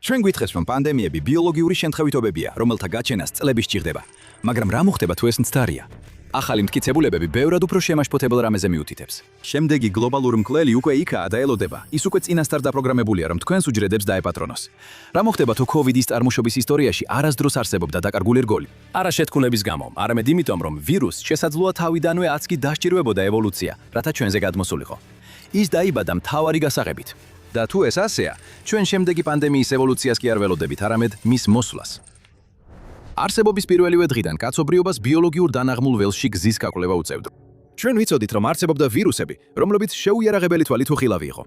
ჩვენ გვითხრეს, რომ პანდემიები ბიოლოგიური შემთხვევითობებია, რომელთა გაჩენას წლები სჭირდება. მაგრამ რა მოხდება თუ ეს მცდარია? ახალი მტკიცებულებები ბევრად უფრო შემაშფოთებელ რამეზე მიუთითებს. შემდეგი გლობალური მკვლელი უკვე იქაა და ელოდება. ის უკვე წინასწარ დაპროგრამებულია, რომ თქვენს უჯრედებს დაეპატრონოს. რა მოხდება თუ COVID-ის წარმოშობის ისტორიაში არასდროს არსებობდა დაკარგული რგოლი? არა შეთქმულების გამო, არამედ იმიტომ, რომ ვირუსს შესაძლოა თავიდანვე აცკი დასჭირვებოდა ევოლუცია, რათა ჩვენზე გადმოსულიყო. ის დაიბადა მთავარი გასაღებით. და თუ ეს ასეა, ჩვენ შემდეგი პანდემიის ევოლუციას კი არ ველოდებით, არამედ მის მოსვლას. არსებობის პირველივე დღიდან კაცობრიობას ბიოლოგიურ დანაღმულ ველში გზის გაკვლევა უწევდა. ჩვენ ვიცოდით, რომ არსებობდა ვირუსები, რომლებიც შეუიარაღებელი თვალით უხილავი იყო.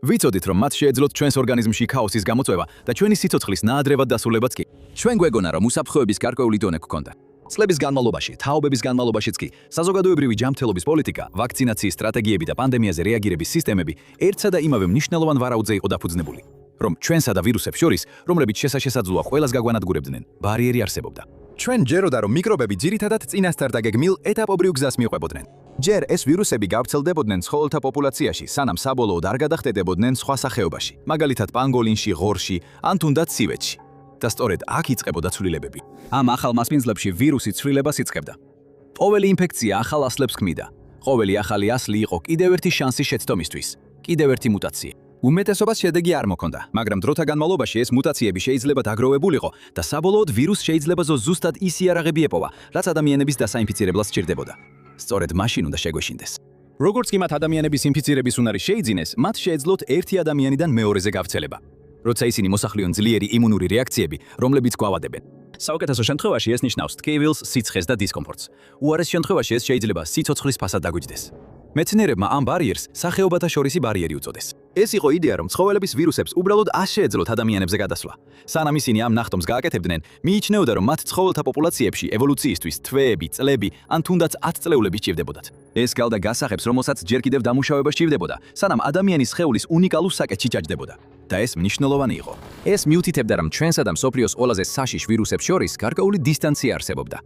ვიცოდით, რომ მათ შეეძლოთ ჩვენს ორგანიზმში ქაოსის გამოწვევა და ჩვენი სიცოცხლის ნაადრევად დასრულებაც კი. ჩვენ გვეგონა, რომ უსაფრთხოების გარკვეული დონე გქონდა. წლების განმავლობაში, თაობების განმავლობაშიც კი, საზოგადოებრივი ჯანმრთელობის პოლიტიკა, ვაქცინაციის სტრატეგიები და პანდემიაზე რეაგირების სისტემები ერთსა და იმავე მნიშვნელოვან ვარაუდზე იყო დაფუძნებული. რომ ჩვენსა და ვირუსებს შორის, რომლებიც შესაძლოა ყველას გაგვანადგურებდნენ, ბარიერი არსებობდა. ჩვენ ჯეროდა, რომ მიკრობები ძირითადად წინასწარ დაგეგმილ ეტაპობრივ გზას მიყვებოდნენ. ჯერ ეს ვირუსები გავრცელდებოდნენ ცხოველთა პოპულაციაში, სანამ საბოლოოდ არ გადახტედებოდნენ სხვა სახეობაში, მაგალითად პანგოლინში, ღორში, ან თუნდაც ცივეთში. და სწორედ აქ იწყებოდა ცვლილებები. ამ ახალ მასპინძლებში ვირუსი ცვლილებას იწყებდა. ყოველი ინფექცია ახალ ასლებს ქმნიდა. ყოველი ახალი ასლი იყო კიდევ ერთი შანსი შეცდომისთვის, კიდევ ერთი მუტაცია. უმეტესობას შედეგი არ მოქონდა, მაგრამ დროთა განმავლობაში ეს მუტაციები შეიძლება დაგროვებულიყო და საბოლოოდ ვირუსს შეიძლება ზუსტად ის იარაღები ეპოვა, რაც ადამიანების დასაინფიცირებლად სჭირდებოდა. სწორედ მაშინ უნდა შეგვეშინდეს. როგორც კი მათ ადამიანების ინფიცირების უნარი შეიძინეს, მათ შეეძლოთ ერთი ადამიანიდან მეორეზე გავრცელება. როცა ისინი მოსახლეონ ძლიერი იმუნური რეაქციები, რომლებიც გვავადებენ. საუკეთესო შემთხვევაში ეს ნიშნავს ტკივილს, სიცხეს და დისკომფორტს. უარეს შემთხვევაში ეს შეიძლება სიცოცხლის ფასად დაგვიჯდეს. მეცნიერებმა ამ ბარიერს სახეობათა შორისი ბარიერი უწოდეს. ეს იყო იდეა, რომ ცხოველების ვირუსებს უბრალოდ არ შეეძლოთ ადამიანებზე გადასვლა. სანამ ისინი ამ ნახტომს გააკეთებდნენ, მიიჩნეოდა, რომ მათ ცხოველთა პოპულაციებში ევოლუციისთვის თვეები, წლები, ან თუნდაც 10 წლეულები სჭირდებოდათ. ეს გალდა გასაღებს, რომელსაც ჯერ კიდევ დამუშავება სჭირდებოდა, სანამ ადამიანის სხეულის უნიკალურ საკეთში ჭაჭდებოდა. და ეს მნიშვნელოვანი იყო. ეს მიუთითებდა, რომ ჩვენსა და მსოფლიოს ყველაზე საშიშ ვირუსებს შორის გარკვეული დისტანცია არსებობდა.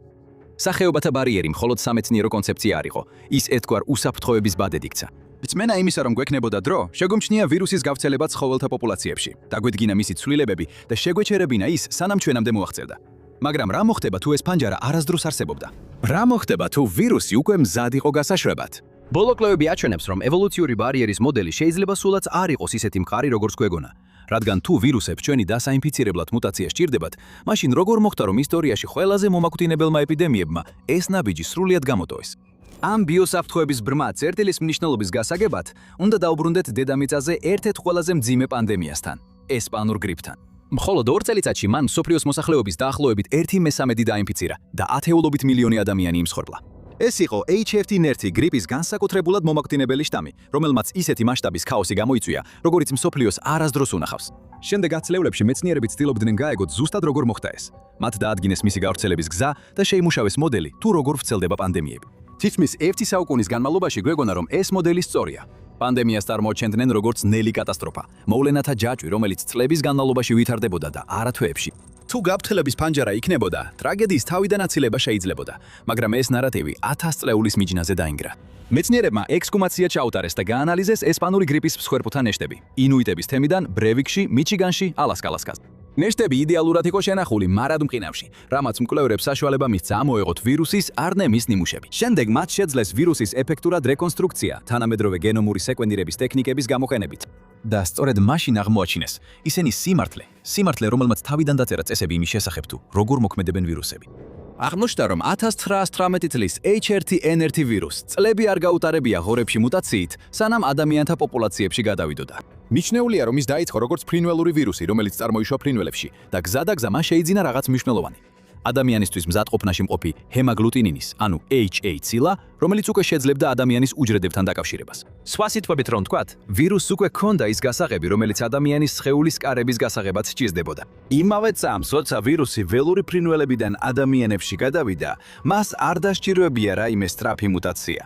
სახეობათა ბარიერი მხოლოდ სამეცნიერო კონცეფცია არ იყო, ის ერთგვარ უსაფრთხოების ბადედ იქცა. რწმენა იმისა, რომ გვექნებოდა დრო, შეგუმჩნია ვირუსის გავრცელება ცხოველთა პოპულაციებში, დაგვედგინა მისი ცვლილებები და შეგვეჩერებინა ის, სანამ ჩვენამდე მოაღწევდა. მაგრამ რა მოხდება თუ ეს პანჯარა არასდროს არსებობდა? რა მოხდება თუ ვირუსი უკვე მზად იყო გასაშვებად? ბოლო კვლევები აჩვენებს, რომ ევოლუციური ბარიერის მოდელი შეიძლება სულაც არ იყოს ისეთი მყარი, როგორც გვეგონა. რადგან თუ ვირუსებს ჩვენი დასაინფიცირებლად მუტაცია სჭირდებათ, მაშინ როგორ მოხდა, რომ ისტორიაში ყველაზე მომაკვდინებელმა ეპიდემიებმა ეს ნაბიჯი სრულიად გამოტოვეს? ამ ბიოსაფრთხოების ბრმა წერტილის მნიშვნელობის გასაგებად, უნდა დაუბრუნდეთ დედამიწაზე ერთ-ერთ ყველაზე მძიმე პანდემიასთან, ესპანურ გრიპთან. მხოლოდ 2 წელიწადში მან მსოფლიოს მოსახლეობის დაახლოებით 1/3 დაინფიცირა და ათეულობით მილიონი ადამიანი იმსხვრბლა. ეს იყო H1N1 გრიპის განსაკუთრებულად მომაკვდინებელი შტამი, რომელმაც ისეთი მასშტაბის ქაოსი გამოიწვია, როგორიც მსოფლიოს არასდროს უნახავს. შემდეგ ათწლეულებში მეცნიერები ცდილობდნენ გაეგოთ ზუსტად როგორ მოხდა ეს. მათ დაადგინეს მისი გავრცელების გზა და შეიმუშავეს მოდელი, თუ როგორ ვრცელდება პანდემიები. თითქმის 1 საუკუნის განმავლობაში გვეგონა, რომ ეს მოდელი სწორია. პანდემიას წარმოაჩენდნენ როგორც ნელი კატასტროფა, მოვლენათა ჯაჭვი, რომელიც წლების განმავლობაში ვითარდებოდა და არა თვეებში. თუ გავრცელების პანჯარა იქნებოდა, ტრაგედიის თავიდან აცილება შეიძლებოდა, მაგრამ ეს ნარატივი 1000 წლეულის მიჯნაზე დაინგრა. მეცნიერებმა ექსჰუმაცია ჩაუტარეს და გაანალიზეს ესპანური გრიპის მსხვერპლთა ნეშტები, ინუიტების თემიდან ბრევიკში, მიჩიგანში, ალასკაზე. ნეშტები იდეალურად იყო შენახული მარად მყინავში, რამაც მკვლევრებს საშუალება მისცა ამოეღოთ ვირუსის RNA-ის ნიმუშები. შემდეგ მათ შეძლეს ვირუსის ეფექტურად რეკონსტრუქცია, თანამედროვე გენომური სეკვენირების ტექნიკების გამოყენებით. და სწორედ მაშინ აღმოაჩინეს ისინი სიმართლე, რომელმაც თავიდან დაწერა წესები იმის შესახებ თუ როგორ მოქმედებენ ვირუსები. აღმოჩნდა, რომ 1919 წლის H1N1 ვირუსს წლები არ გაუტარებია ღორებში მუტაციით, სანამ ადამიანთა პოპულაციებში გადავიდოდა. მიჩნეულია, რომ ის დაიწყო როგორც ფრინველური ვირუსი, რომელიც წარმოიშვა ფრინველებში და გზადაგზა მას შეიძინა რაღაც მნიშვნელოვანი. ადამიანისთვის მზადყოფნაში მყოფი ჰემაგლუტინინის, ანუ HA ცილა, რომელიც უკვე შეძლებდა ადამიანის უჯრედებთან დაკავშირებას. სხვა სიტყვებით რომ ვთქვათ, ვირუსს უკვე ჰქონდა ის გასაღები, რომელიც ადამიანის სხეულის კარების გასაღებად სჭირდებოდა. იმავე წამს, როცა ვირუსი ველური ფრინველებიდან ადამიანებში გადავიდა, მას არ დასჭიროებია რაიმე სწრაფი მუტაცია.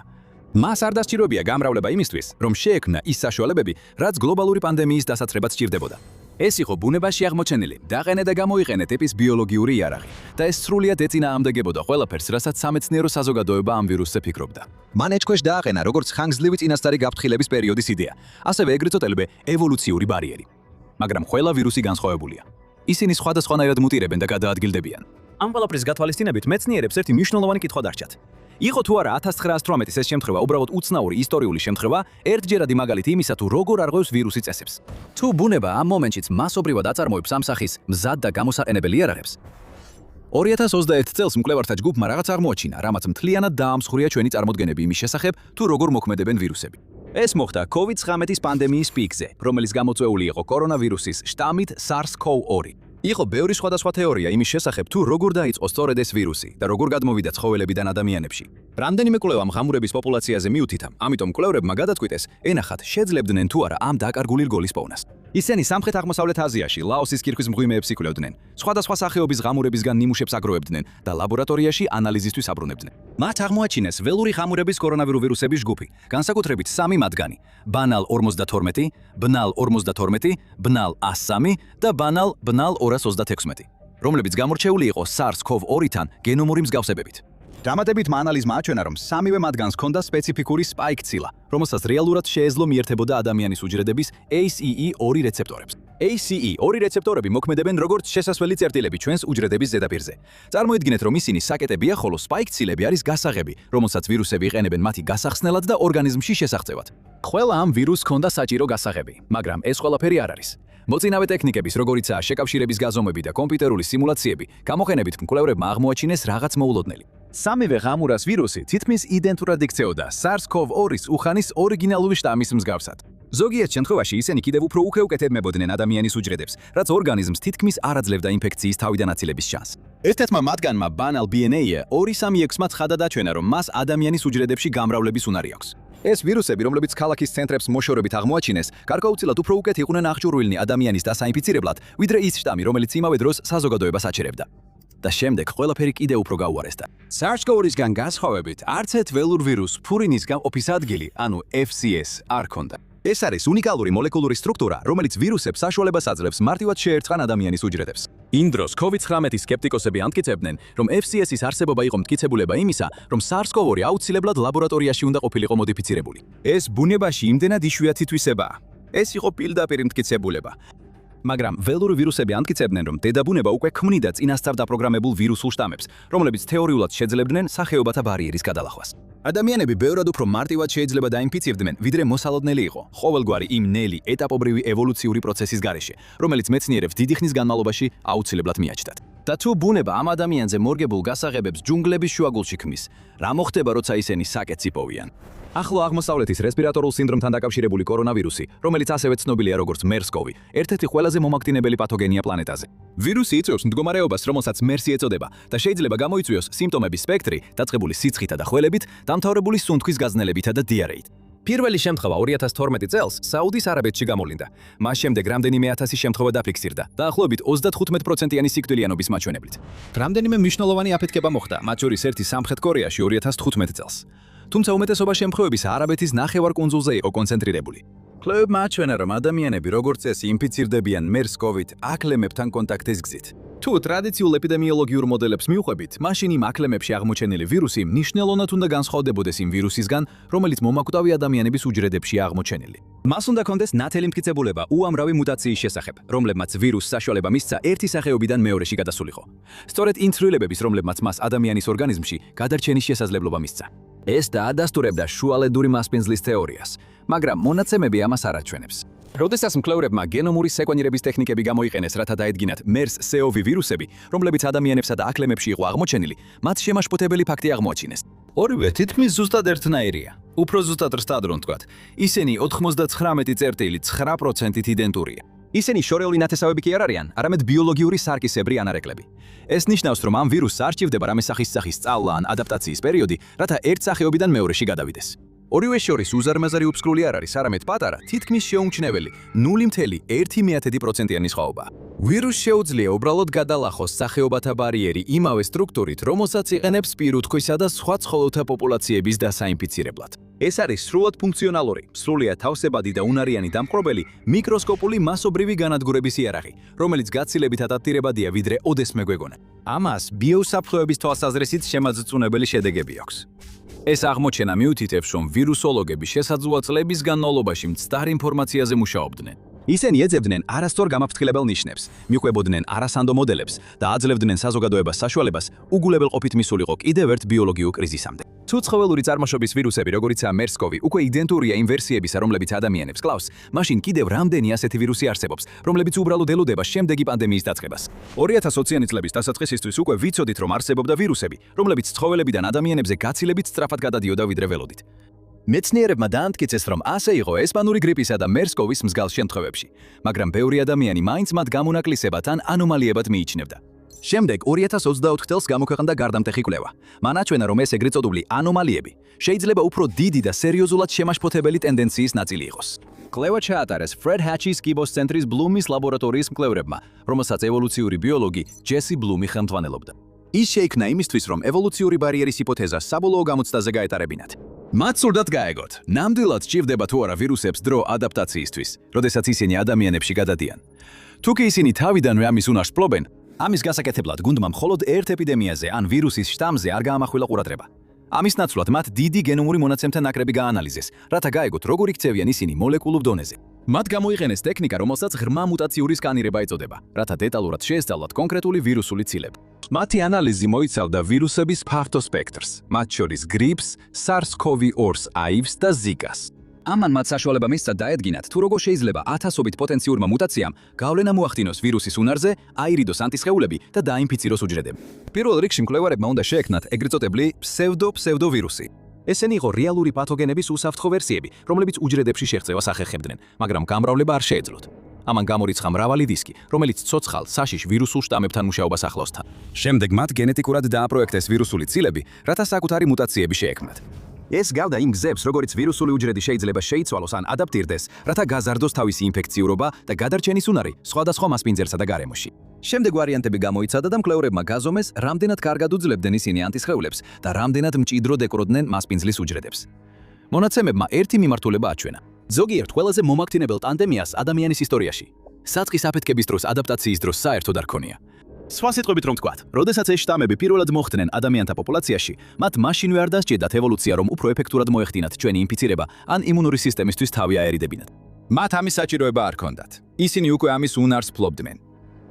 მას არ დასჭიროებია გამრავლება იმისთვის, რომ შეექმნა ის საშუალებები, რაც გლობალური პანდემიის დასაცრებად სჭირდებოდა. ეს იყო ბუნებაში აღმოჩენილი, დაყენე და გამოიყენე ტიპის ბიოლოგიური იარაღი და ეს სრულიად ეწინააღმდეგებოდა ყველაფერს, რასაც სამეცნიერო საზოგადოება ამ ვირუსზე ფიქრობდა. მან ეჭქვეშ დააყენა როგორც ხანგრძლივი წინასწარი გაფრთხილების პერიოდის იდეა, ასევე ეგრეთ წოდებული ევოლუციური ბარიერი. მაგრამ ყველა ვირუსი განსხვავებულია. ისინი სხვადასხვანაირად მუტირებენ და გადაადგილდებიან. ამ ყველაფრის გათვალისწინებით მეცნიერებს ერთი მნიშვნელოვანი კითხვა დარჩათ. იყო თუ არა 1918-ის ეს შემთხვევა უბრალოდ უცნაური ისტორიული შემთხვევა, ერთჯერადი მაგალითი იმისა თუ როგორ არღვევს ვირუსი წესებს. თუ ბუნება ამ მომენტშიც მასობრივად აწარმოებს ამ სახის მზად და გამოსაყენებელი იარაღებს. 2021 წელს მკვლევართა ჯგუფმა რაღაც აღმოაჩინა, რამაც მთლიანად დაამსხვრია ჩვენი წარმოდგენები იმის შესახებ, თუ როგორ მოქმედებენ ვირუსები. ეს მოხდა COVID-19 პანდემიის პიკზე, რომელიც გამოწვეული იყო კორონავირუსის შტამით SARS-CoV-2. იყო ბევრი სხვადასხვა თეორია იმის შესახებ, თუ როგორ დაიწყო სწორედ ეს ვირუსი და როგორ გადმოვიდა ცხოველებიდან ადამიანებში. რამდენიმე კვლევამ ღამურების პოპულაციაზე მიუთითა, ამიტომ კვლევრებმა გადაწყვიტეს, ენახათ შეძლებდნენ თუ არა ამ დაკარგული რგოლის პოვნას. ისინი სამხრეთ-აღმოსავლეთ აზიაში ლაოსის კირქვის მღვიმეებს იკვლევდნენ, სხვადასხვა სახეობის ღამურებისგან ნიმუშებს აგროვებდნენ და ლაბორატორიაში ანალიზისთვის აბრუნებდნენ. მათ აღმოაჩინეს ველური ღამურების კორონავირუსის ვირუსების ჯგუფი, განსაკუთრებით 3 მათგანი: ბანალ 52, ბნალ 52, ბნალ 103 და ბანალ 226, რომლებიც გამორჩეული იყო SARS-CoV-2-თან გენომური მსგავსებებით. დამატებით ანალიზმა აჩვენა, რომ 3-ვე მათგანს ჰქონდა სპეციფიკური spike ცილა, რომელსაც რეალურად შეეძლო მიერთებოდა ადამიანის უჯრედების ACE2 რეცეპტორებს. ACE2 რეცეპტორები მოქმედებენ როგორც შესასვლელი წერტილები ჩვენს უჯრედების ზედაპირზე. წარმოიდგინეთ, რომ ისინი საკეტებია, ხოლო spike ცილები არის გასაღები, რომელსაც ვირუსები იყენებენ მათი გასახსნელად და ორგანიზმში შესაღწევად. ყველა ამ ვირუსს ჰქონდა საჭირო გასაღები, მაგრამ ეს ყველაფერი არ არის. მოწინავე ტექნიკების, როგორიცაა შეკავშირების გაზომვები და კომპიუტერული სიმულაციები, გამოყენებით მკვლევრებმა აღმოაჩინეს რაღაც მოულოდნელი. 3-ვე ღამურას ვირუსი თითქმის იდენტურად იქცეოდა SARS-CoV-2-ის უხანის ორიგინალური შტამის მსგავსად. ზოგიერთ შემთხვევაში ისინი კიდევ უფრო უკეთებდებოდნენ ადამიანის უჯრედებს, რაც ორგანიზმს თითქმის არ აძლევდა ინფექციის თავიდან აცილების შანსს. ერთ-ერთმა მათგანმა ბანალ BNA 236-მა ცხადად აჩვენა, რომ მას ადამიანის უჯრედებში გამრავლების უნარი აქვს. ეს ვირუსები, რომლებიც ქალაქის ცენტრებს მოშორებით აღმოაჩინეს, გარკვეულწილად უფრო უკეთ იყვნენ აღჭურვილნი ადამიანის დასაინფიცირებლად, ვიდრე ის შტამი, რომელიც იმავე დროს საზოგადოებას აჩერებდა. და შემდეგ ყველაფერი კიდევ უფრო გაუარესდა. SARS-CoV-2-ისგან განსხვავებით, არც ერთ ველურ ვირუსს ფურინის გამყოფის ადგილი, ანუ FCS არ ჰქონდა. ეს არის უნიკალური მოლეკულური სტრუქტურა, რომელიც ვირუსებს საშუალებას აძლევს მარტივად შეერწყან ადამიანის უჯრედებს. იმ დროს COVID-19 სკეპტიკოსები ამტკიცებდნენ, რომ FCS-ის არსებობა იყო მტკიცებულება იმისა, რომ SARS-CoV-2 აუცილებლად ლაბორატორიაში უნდა ყოფილიყო მოდიფიცირებული. ეს ბუნებაში იმდენად იშვიათი თვისებაა. ეს იყო პირდაპირ მტკიცებულება. მაგრამ ველური ვირუსები ამტკიცებდნენ, რომ დედაბუნება უკვე ქმნიდა წინასწარ დაპროგრამებულ ვირუსულ შტამებს, რომლებიც თეორიულად შეძლებდნენ სახეობათა ბარიერის გადალახვას. ადამიანები ბევრად უფრო მარტივად შეიძლება დაინფიცირდნენ, ვიდრე მოსალოდნელი იყო, ყოველგვარი იმ ნელი ეტაპობრივი ევოლუციური პროცესის გარეშე, რომელიც მეცნიერებს დიდი ხნის განმავლობაში აუცილებლად მიაჩნდათ. და თუ ბუნება ამ ადამიანზე მორგებულ გასაღებებს ჯუნგლების შუაგულში ქმნის, რა მოხდება, როცა ისინი საკეთს იპოვიან? ახლო აღმოსავლეთის რესპირატორულ სინდრომთან დაკავშირებული კორონავირუსი, რომელიც ასევე ცნობილია როგორც MERS-CoV, ერთ-ერთი ყველაზე მომაკვდინებელი პათოგენია პლანეტაზე. ვირუსი იწვევს მდგომარეობას, რომელსაც MERS-ი ეწოდება და შეიძლება გამოიწვიოს სიმპტომების სპექტრი, დაწყებული სიცხითა და ხველებით, დამთავრებული სუნთქვის გაზნელებითა და დიარეით. პირველი შემთხვევა 2012 წელს საუდის არაბეთში გამოვლინდა. მას შემდეგ რამდენიმე ათასი შემთხვევა დაფიქსირდა, დაახლოებით 35%-იანი სიკვდილიანობის მაჩვენებლით. რამდენიმე მნიშვნელოვანი აფეთქება მოხდა, მათ შორის ერთი სამხრეთ კორეაში 2015 წელს. თუმცა უმეტესობა შემთხვევებისა არაბეთის ნახევარკუნძულზე იყო კონცენტრირებული. კვლევებმა აჩვენა, რომ ადამიანები როგორც წესი ინფიცირდებიან MERS-CoV-ით აკლემებთან კონტაქტის გზით. თუ ტრადიციულ ეპიდემიოლოგიურ მოდელებს მიუყვებით, მაშინ იმ აკლემებში აღმოჩენილი ვირუსი მნიშვნელოვნად უნდა განსხვავდებოდეს იმ ვირუსისგან, რომელიც მომაკვდავი ადამიანების უჯრედებშია აღმოჩენილი. მას უნდა კონდეს ნათელი მტკიცებულება უამრავი მუტაციის შესახებ, რომლებმაც ვირუსს საშუალება მისცა ერთი სახეობიდან მეორეში გადასულიყო. სწორედ იმ ცვლილებების, რომლებმაც მას ადამიანის ორგანიზმში გადარჩენის შესაძლებლობა მისცა. ეს დაადასტურებდა შუალედური მასპინძლის თეორიას, მაგრამ მონაცემები ამას არ აჩვენებს. როდესაც მკვლევრებმა გენომური სეკვენირების ტექნიკები გამოიყენეს, რათა დაედგინათ MERS-CoV ვირუსები, რომლებიც ადამიანებსა და აკლემებში იყო აღმოჩენილი, მათ შემაშფოთებელი ფაქტი აღმოაჩინეს. ორივე თითქმის ზუსტად ერთნაირია. უფრო ზუსტად რსტად რომ ვთქვათ, ისინი 99.9%-ით იდენტურია. ისინი შორეული ნათესავები კი არ არიან, არამედ ბიოლოგიური სარკისებრი ანარეკლები. ეს ნიშნავს, რომ ამ ვირუსს არ სჭირდება რამე სახის სწავლა ან ადაპტაციის პერიოდი, რათა ერთ სახეობიდან მეორეში გადავიდეს. ორივე შორის უზარმაზარი უფსკრული არ არის, არამედ პატარა, თითქმის შეუმჩნეველი 0.1%-იანი სხვაობა. ვირუსს შეუძლია უბრალოდ გადალახოს სახეობათა ბარიერი იმავე სტრუქტურით, რომელსაც იყენებს პირუთქვისა და სხვა ცხოველთა პოპულაციების დასაინფიცირებლად. ეს არის სრულად ფუნქციონალური, სრულიად თავსებადი და უნარიანი დამპყრობელი მიკროსკოპული მასობრივი განადგურების იარაღი, რომელიც გაცილებით ადაპტირებადია ვიდრე ოდესმე გვეგონა. ამას ბიოსაფრთხოების თვალსაზრისით შემაძწუნებელი შედეგები აქვს. ეს აღმოჩენა მიუთითებს, რომ ვირუსოლოგები შესაძლოა წლების განმავლობაში მცდარ ინფორმაციაზე მუშაობდნენ. ისინი ეძებდნენ არასწორ გამაფრთხილებელ ნიშნებს, მიყვებოდნენ არასანდო მოდელებს და აძლევდნენ საზოგადოებას საშუალებას უგულებელყოფით მისულიყო კიდევ ერთ ბიოლოგიურ კრიზისამდე. თუ ცხოველური წარმოშობის ვირუსები, როგორიცაა MERS-CoV, უკვე იდენტურია იმ ვერსიებისა, რომლებიც ადამიანებს კლავს, მაშინ კიდევ რამდენი ასეთი ვირუსი არსებობს, რომლებიც უბრალოდ ელოდება შემდეგი პანდემიის დაწყებას. 2020-იანი წლების დასაწყისისთვის უკვე ვიცოდით, რომ არსებობდა ვირუსები, რომლებიც ცხოველებიდან ადამიანებზე გაცილებით სწრაფად გადადიოდა ვიდრე ველოდით. მეცნიერებმა დაამტკიცეს, რომ ასე იყო ესპანური გრიპისა და MERS-CoV-ის მსგავს შემთხვევებში, მაგრამ ბევრი ადამიანი მაინც მათ გამონაკლისებად ან ანომალიებად მიიჩნევდა. შემდეგ 2024 წელს გამოქვეყნდა გარდამტეხი კვლევა. მან აჩვენა, რომ ეს ეგრეთ წოდებული ანომალიები შეიძლება უფრო დიდი და სერიოზულად შემაშფოთებელი ტენდენციის ნაწილი იყოს. კვლევა ჩაატარეს Fred Hatch's კიბოს ცენტრის ბლუმის ლაბორატორიის მკვლევრებმა, რომელსაც ევოლუციური ბიოლოგი ჯესი ბლუმი ხელმძღვანელობდა. ის შეიქმნა იმისთვის, რომ ევოლუციური ბარიერის ჰიპოთეზა საბოლოო გამოცდაზე გაეტარებინათ. მათ სურდათ გაეგოთ, ნამდვილად სჭირდება თუ არა ვირუსებს დრო ადაპტაციისთვის, როდესაც ისინი ადამიანებში გადადიან. თუ კი ისინი თავიდანვე ამის უნარს ფლობენ, ამის გასაკეთებლად გუნდმა მხოლოდ ერთ ეპიდემიაზე ან ვირუსის შტამზე არ გაამახვილა ყურადღება. ამის ნაცვლად მათ დიდი გენომური მონაცემთა ნაკრები გაანალიზეს, რათა გაეგოთ, როგორ იქცევიან ისინი მოლეკულურ დონეზე. მათ გამოიყენეს ტექნიკა, რომელსაც ღრმა მუტაციური სკანირება ეწოდება, რათა დეტალურად შეესწავლათ კონკრეტული ვირუსული ცილები. მათი ანალიზი მოიცავდა ვირუსების ფართო სპექტრს, მათ შორის გრიპს, SARS-CoV-2, AIDS და Zika-ს. ამან მათ საშუალება მისცა დაედგინათ, თუ როგორ შეიძლება ათასობით პოტენციურმა მუტაციამ გავლენა მოახდინოს ვირუსის უნარზე, აირიდოს ანტისხეულები და დაინფიციროს უჯრედები. პირველ რიგში მკვლევარებმა უნდა შეექმნათ ეგრეთ წოდებული ფსევდოვირუსი. ესენი იყო რეალური პათოგენების უსაფრთხო ვერსიები, რომლებიც უჯრედებში შეღწევას ახერხებდნენ, მაგრამ გამრავლება არ შეეძლოთ. ამან გამორიცხა მრავალი დისკი, რომელიც ცოცხალ, საშიშ ვირუსულ შტამებთან მუშაობას ახლავს თან. შემდეგ მათ გენეტიკურად დააპროექტეს ვირუსული ცილები, რათა საკუთარი მუტაციები შეექმნათ. ეს გავდა იმ გზებს, როგორც ვირუსული უჯრედი შეიძლება შეიცვალოს ან ადაპტირდეს, რათა გაზარდოს თავისი ინფექციურობა და გადარჩენის უნარი სხვადასხვა მასპინძელსა და გარემოში. შემდეგ ვარიანტები გამოიცადა და მკვლევრებმა გაზომეს, რამდენად კარგად უძლებდნენ ისინი ანტისხეულებს და რამდენად მჭიდროდ ეკროდნენ მასპინძლის უჯრედებს. მონაცემებმა ერთი მიმართულება აჩვენა. ზოგიერთ ყველაზე მომაქთინებელ პანდემიას ადამიანის ისტორიაში. საწყის აფეთქების დროს ადაპტაციის დროს საერთოდ არ ქონია. სხვა სიტყვებით რომ ვთქვათ, როდესაც ეს შტამები პირველად მოხდნენ ადამიანთა პოპულაციაში, მათ მაშინვე არ დასჭირდათ ევოლუცია, რომ უფრო ეფექტურად მოეხდინათ ჩვენი ინფიცირება ან იმუნური სისტემისთვის თავი აერიდებინათ. მათ ამის საჭიროება არ ჰქონდათ. ისინი უკვე ამის უნარს ფლობდნენ.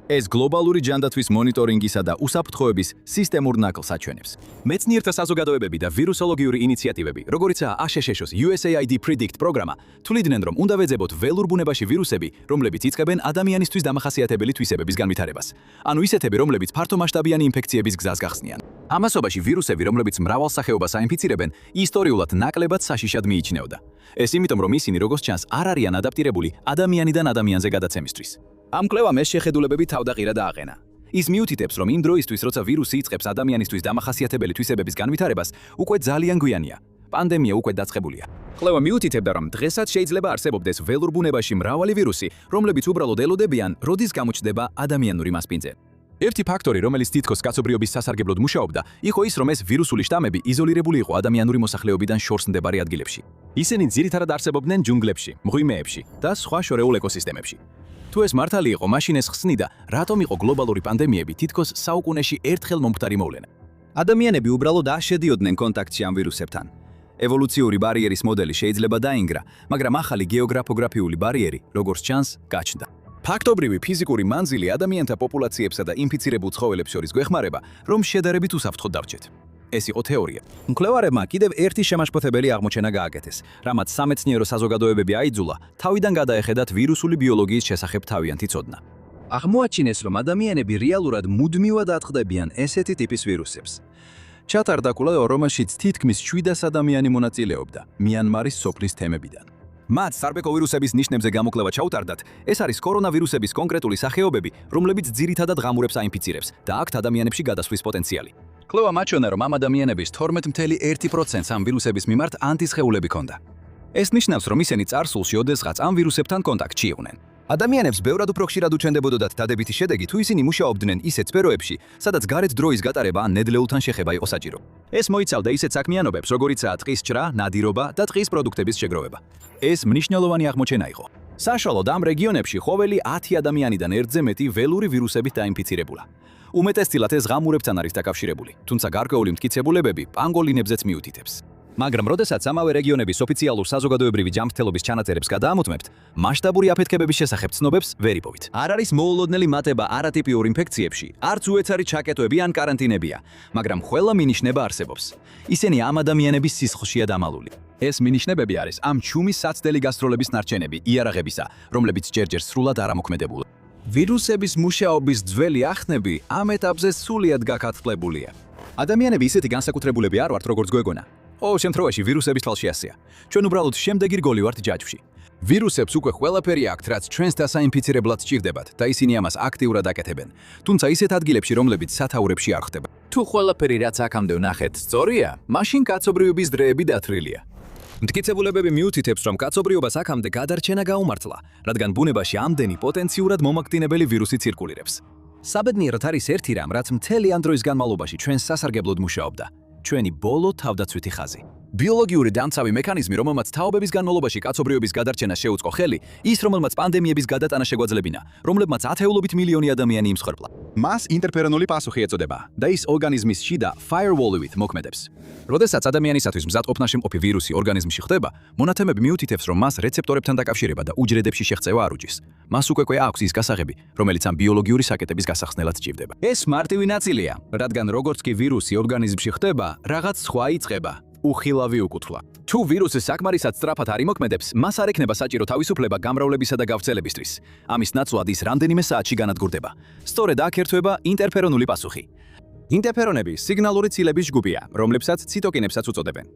ეს გლობალური ჯანდაცვის მონიტორინგისა და უსაფრთხოების სისტემურ ნაკლს აჩვენებს. მეცნიერთა საზოგადოებები და ვირუსოლოგიური ინიციატივები, როგორიცაა ASHS-ის USAID Predict პროგრამა, თვლიდნენ, რომ უნდა ვეძებოთ ველურ ბუნებაში ვირუსები, რომლებიც იწყებენ ადამიანისთვის დამახასიათებელი თვისებების განვითარებას. ანუ ისეთები, რომლებიც ფართომასშტაბიანი ინფექციების გზას გახსნიან. ამასობაში ვირუსები, რომლებიც მრავალ სახეობას აინფიცირებენ, ისტორიულად ნაკლებად საშიშად მიიჩნეოდა. ეს იმიტომ, რომ ისინი როგორც ჩანს არ არიან ადაპტირებული ადამიანიდან ადამიანზე გადაცემისთვის. ამ კვლევამ ეს შეხედულებები თავდაყირა დააყენა. ის მიუთითებს, რომ იმ დროისთვის, როცა ვირუსი იწყებს ადამიანისთვის დამახასიათებელი თვისებების განვითარებას, უკვე ძალიან გვიანია. პანდემია უკვე დაწყებულია. კვლევა მიუთითებდა, რომ დღესაც შეიძლება არსებობდეს ველურ ბუნებაში მრავალი ვირუსი, რომლებიც უბრალოდ ელოდებიან, როდის გამოჩნდება ადამიანური მასპინძელი. ერთი ფაქტორი, რომელიც თითქოს კაცობრიობის სასარგებლოდ მუშაობდა, იყო ის, რომ ეს ვირუსული შტამები იზოლირებული იყო ადამიანური მოსახლეობიდან შორს მდებარე ადგილებში. ისინი ძირითადად არსებობდნენ ჯუნგლებში, მღვიმეებში და სხვა შორეულ ეკოსისტემებში. თუ ეს მართალი იყო, მაშინ ეს ხსნიდა, რატომ იყო გლობალური პანდემიები თითქოს საუკუნეში ერთხელ მომხდარი მოვლენა. ადამიანები უბრალოდ არ შედიოდნენ კონტაქტში ამ ვირუსებთან. ევოლუციური ბარიერის მოდელი შეიძლება დაინგრა, მაგრამ ახალი გეოგრაფოგრაფიული ბარიერი, როგორც ჩანს, გაჩნდა. ფაქტობრივი ფიზიკური მანძილი ადამიანთა პოპულაციებსა და ინფიცირებულ ცხოველებს შორის გვეხმარება, რომ შედარებით უსაფრთხოდ დავჭეთ. ეს იყო თეორია. მკვლევარებმა კიდევ ერთი შემაშფოთებელი აღმოჩენა გააკეთეს, რამაც სამეცნიერო საზოგადოებები აიძულა, თავიდან გადაეხედათ ვირუსული ბიოლოგიის შესახებ თავიანთი ცოდნა. აღმოაჩინეს, რომ ადამიანები რეალურად მუდმივად ატყდებიან ესეთი ტიპის ვირუსებს. ჩატარდა კვლევა, რომელშიც თითქმის 700 ადამიანი მონაწილეობდა მიანმარის სოფლის თემებიდან. მათ სარბეკო ვირუსების ნიშნებზე გამოკვლევა ჩაუტარდათ, ეს არის კორონავირუსების კონკრეტული სახეობები, რომლებიც ძირითადად ღამურებს აინფიცირებს და აქვთ ადამიანებში გადასვლის პოტენციალი. კვლევა მაჩვენა, რომ ამ ადამიანების 12.1%-ს ამ ვირუსების მიმართ ანტისხეულები ჰქონდა. ეს ნიშნავს, რომ ისინი წარსულში ოდესღაც ამ ვირუსებთან კონტაქტში იყვნენ. ადამიანებს ბევრად უფრო ხშირად უჩნდებოდათ დადებითი შედეგი, თუ ისინი მუშაობდნენ ისეთ სფეროებში, სადაც გარეთ დროის გატარება ან ნედლეულთან შეხება იყო საჭირო. ეს მოიცავდა ისეთ საქმიანობებს, როგორიცაა ტყის ჭრა, ნადირობა და ტყის პროდუქტების შეგროვება. ეს მნიშვნელოვანი აღმოჩენა იყო. საშუალოდ ამ რეგიონებში ყოველი 10 ადამიანიდან ერთზე მეტი ველური ვირუსებით დაინფიცირებულა. უმეტესწილად ეს ღამურებთან არის დაკავშირებული, თუმცა გარკვეული მტკიცებულებები პანგოლინებზეც მიუთითებს. მაგრამ როდესაც ამავე რეგიონების ოფიციალურ საზოგადოებრივი ჯანმრთელობის ჩანაწერებს გადაამოწმებთ, მასშტაბური აფეთქებების შესახებ ცნობებს ვერ იპოვით. არ არის მოულოდნელი მატება არატიპიურ ინფექციებში, არც უეცარი ჩაკეტვები ან კარანტინებია, მაგრამ ყველა მინიშნება არსებობს. ისინი ამ ადამიანების სისხლშია დამალული. ეს მინიშნებები არის ამ ჩუმის საცდელი გასტროლების ნარჩენები იარაღებისა, რომლებიც ჯერჯერ სრულად არ ამოქმედებულა. ვირუსების მუშაობის ძველი ახსნები ამ ეტაპზე სულიად გაკათვლებულია. ადამიანები ისეთი განსაკუთრებულები არ ვართ, როგორც გვეგონა. ყოველ შემთხვევაში ვირუსების თვალში ასეა. ჩვენ უბრალოდ შემდეგი რგოლი ვართ ჯაჭვში. ვირუსებს უკვე ყველაფერი აქვთ, რაც ჩვენს დასაინფიცირებლად სჭირდებათ და ისინი ამას აქტიურად აკეთებენ. თუმცა ისეთ ადგილებში, რომლებიც სათაურებში არ ხდება. თუ ყველაფერი რაც აქამდე ვნახეთ სწორია, მაშინ კაცობრიობის დროები დათვლილია. მტკიცებულებები მიუთითებს, რომ კაცობრიობას აქამდე გადარჩენა გაუმართლა, რადგან ბუნებაში ამდენი პოტენციურად მომაგდინებელი ვირუსი ცირკულირებს. საბედნიეროდ არის ერთი რამ, რაც მთელი ამ დროის განმავლობაში ჩვენს სასარგებლოდ მუშაობდა. ჩვენი ბოლო თავდაცვითი ხაზი. ბიოლოგიური დამცავი მექანიზმი, რომელმაც თაობების განმავლობაში კაცობრიობის გადარჩენა შეუწყო ხელი, ის რომელმაც პანდემიების გადატანა შეგვაძლებინა, რომლებმაც ათეულობით მილიონი ადამიანი იმსხვერპლა. მას ინტერფერონული პასუხი ეწოდება და ის ორგანიზმის შიდა firewall-ით მოქმედებს. როდესაც ადამიანისათვის მზადყოფნა შემყოფი ვირუსი ორგანიზმში ხდება, მონათემები მიუთითებს, რომ მას რეცეპტორებთან დაკავშირება და უჯრედებში შეღწევა არ უჭირს. მას უკვე აქვს ის გასაღები, რომელიც ამ ბიოლოგიური საკეტების გასახსნელად სჭირდება. ეს მარტივი ნაწილია, რადგან როგორც კი ვირუსი ორგანიზმში ხდება, რაღაც სხვა იწყება. უხილავი უკუთვლა. თუ ვირუსი საკმარისად სწრაფად არ იმოქმედებს, მას არ ექნება საჭირო თავისუფლება გამრავლებისა და გავრცელებისთვის. ამის ნაცვლად ის რამდენიმე საათში განადგურდება. სწორედ აქ ერთვება ინტერფერონული პასუხი. ინტერფერონები სიგნალური ცილების ჯგუფია, რომლებსაც ციტოკინებსაც უწოდებენ.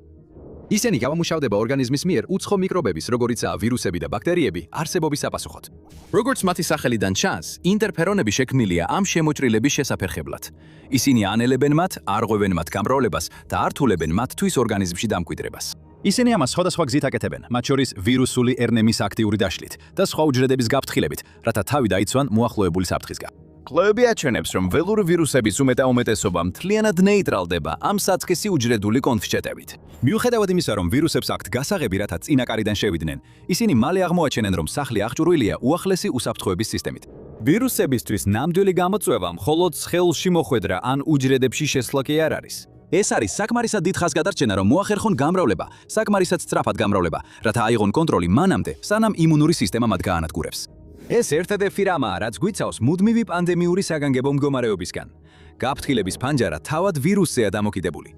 ისინი გამომუშავდება ორგანიზმის მიერ უცხო მიკრობების, როგორიცაა ვირუსები და ბაქტერიები, არსებობის საპასუხოდ. როგორც მათი სახელიდან ჩანს, ინტერფერონები შექმნილია ამ შემოჭრილების შესაფერხებლად. ისინი ანელებენ მათ, არღვევენ მათ გამრავლებას და ართულებენ მათთვის ორგანიზმში დამკვიდრებას. ისინი ამას სხვადასხვა გზით აკეთებენ, მათ შორის ვირუსული ერნემის აქტიური დაშლით და სხვა უჯრედების გაფრთხილებით, რათა თავი დაიცვან მოახლოებული საფრთხისგან. კვლევები აჩვენებს, რომ ველური ვირუსების უმეტესობა მთლიანად ნეიტრალდება ამ საწყისი უჯრედული კონფშეტევით. მიუხედავად იმისა, რომ ვირუსებს აქვთ გასაღები, რათა წინაკარიდან შევიდნენ, ისინი მალე აღმოაჩენენ, რომ სახლი აღჭურვილია უახლესი უსაფრთხოების სისტემით. ვირუსებისთვის ნამდვილი გამოწვევა მხოლოდ სხეულში მოხვედრა ან უჯრედებში შესვლა კი არ არის. ეს არის საკმარისად დიდ ხანს გადარჩენა, რომ მოახერხონ გამრავლება, საკმარისად სწრაფად გამრავლება, რათა აიღონ კონტროლი მანამდე, სანამ იმუნური სისტემა მათ გაანადგურებს. ეს ერთადერთი რამაა, რაც გვიცავს მუდმივი პანდემიური საგანგებო მდგომარეობისგან. გაფრთხილების ფანჯარა თავად ვირუსზეა დამოკიდებული.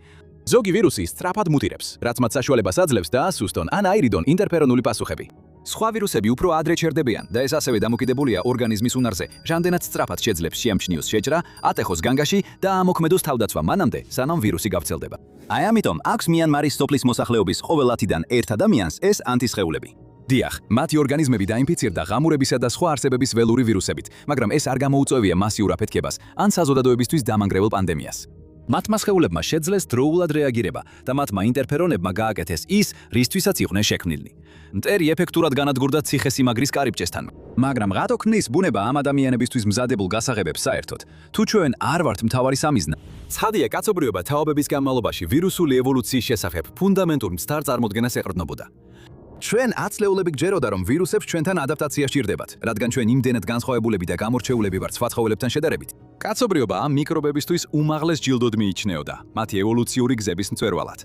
ზოგი ვირუსი სწრაფად მუტირებს, რაც მათ საშუალებას აძლევს დაასუსტონ ან აირიდონ ინტერფერონული პასუხები. სხვა ვირუსები უფრო ადრე ჩერდებიან და ეს ასევე დამოკიდებულია ორგანიზმის უნარზე, რამდენად სწრაფად შეძლებს შეამჩნიოს შეჭრა, ატეხოს განგაში და ამოქმედოს თავდაცვა მანამდე, სანამ ვირუსი გავრცელდება. აი ამიტომ აქვს მიანმარის სოფლის მოსახლეობის ყოველ 10-დან ერთ ადამიანს ეს ანტისხეულები. დიახ, მათი ორგანიზმები დაინფიცირდა ღამურებისა და სხვა არსებების ველური ვირუსებით, მაგრამ ეს არ გამოუწევია მასიურ აფეთქებას ან საზოგადოებისთვის დამანგრეველ პანდემიას. მათმა სხეულებმა შეძლეს დროულად რეაგირება და მათმა ინტერფერონებმა გააკეთეს ის, რისთვისაც იყვნენ შექმნილნი. მტერი ეფექტურად განადგურდა ციხესიმაგრის კარიბჭესთან, მაგრამ რატო ქმნის ბუნება ამ ადამიანებისთვის მზადებულ გასაღებებს საერთოდ? თუ ჩვენ არ ვართ მთავარი სამიზნა, ცხადია კაცობრიობა თაობების განმავლობაში ვირუსული ევოლუციის შესახებ ფუნდამენტურ მცდარ წარმოდგენას ეყრდნობოდა. ჩვენ აცლეულები გჯეროდა, რომ ვირუსებს ჩვენთან ადაპტაცია სჭირდებათ, რადგან ჩვენ იმდენად განსხვავებულები და გამორჩეულები ვართ სხვა ცხოველებთან შედარებით. კაცობრიობა ამ მიკრობებისთვის უმაღლეს ჯილდოდ მიიჩნეოდა, მათი ევოლუციური გზების მწვერვალად.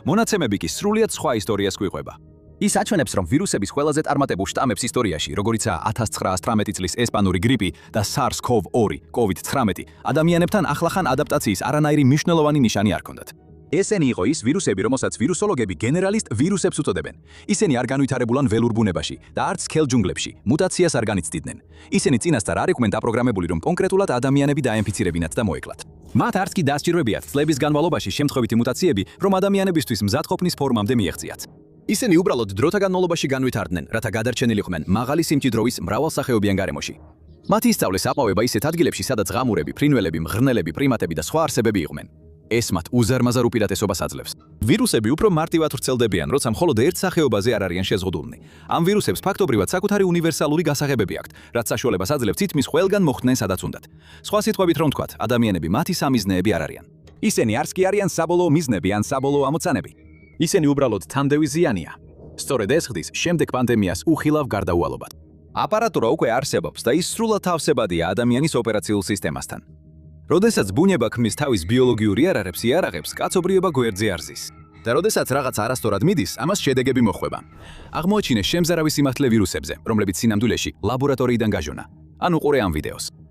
მონაცემები კი სრულიად სხვა ისტორიას გვიყვება. ის აჩვენებს, რომ ვირუსების ყველაზე წარმატებულ შტამებს ისტორიაში, როგორიცაა 1918 წლის ესპანური გრიპი და SARS-CoV-2, COVID-19, ადამიანებთან ახლახან ადაპტაციის არანაირი მნიშვნელოვანი ნიშანი არ ჰქონდათ. ესენი იყო ის ვირუსები, რომელსაც ვირუსოლოგები გენერალისტ ვირუსებს უწოდებენ. ისინი არ განვითარებულან ველურ ბუნებაში და არც სქელ ჯუნგლებში, მუტაციას არ განიცდიდნენ. ისინი წინასწარ არ იყვნენ დაპროგრამებული, რომ კონკრეტულად ადამიანები დაემფიცირებინათ და მოეკლათ. მათ არც კი დასჭირვებიათ წლების განმავლობაში შემთხვევითი მუტაციები, რომ ადამიანებისთვის მზადყოფნის ფორმამდე მიეღწიათ. ისინი უბრალოდ დროთა განმავლობაში განვითარდნენ, რათა გადარჩენილიყვნენ მაღალი სიმჭიდროვის მრავალსახეობიან გარემოში. მათი ისწავლეს აყვავება ისეთ ადგილებში, სადაც ღამურები, ფრინველები, მღრღნელები, პრიმატები და სხვა არსებები იყვნენ. ეს მათ უზარმაზარ უპირატესობას აძლევს. ვირუსები უფრო მარტივად ვრცელდებიან, როცა მხოლოდ ერთ სახეობაზე არ არიან შეზღუდულნი. ამ ვირუსებს ფაქტობრივად საკუთარი უნივერსალური გასაღებები აქვთ, რაც საშუალებას აძლევს თითქმის ყველგან მოხვდნენ სადაც უნდათ. სხვა სიტყვებით რომ ვთქვათ, ადამიანები მათი სამიზნეები არ არიან. ისინი არც კი არიან საბოლოო მიზნები ან საბოლოო ამოცანები. ისინი უბრალოდ თანდევი ზიანია. სწორედ ეს ხდის შემდეგ პანდემიას უხილავ გარდაუვალობად. აპარატურა უკვე არსებობს და ის სრულად თავსებადია ადამიანის ოპერაციულ სისტემასთან. როდესაც ბუნება ქმნის თავის ბიოლოგიური იარაღებს, კაცობრიობა გვერდზე არ ზის. და როდესაც რაღაც არასწორად მიდის, ამას შედეგები მოხვება. აღმოაჩინეს შემზარავი სიმართლე ვირუსებზე, რომლებიც სინამდვილეში ლაბორატორიიდან გაჟონა. ანუ ყურე ამ ვიდეოს.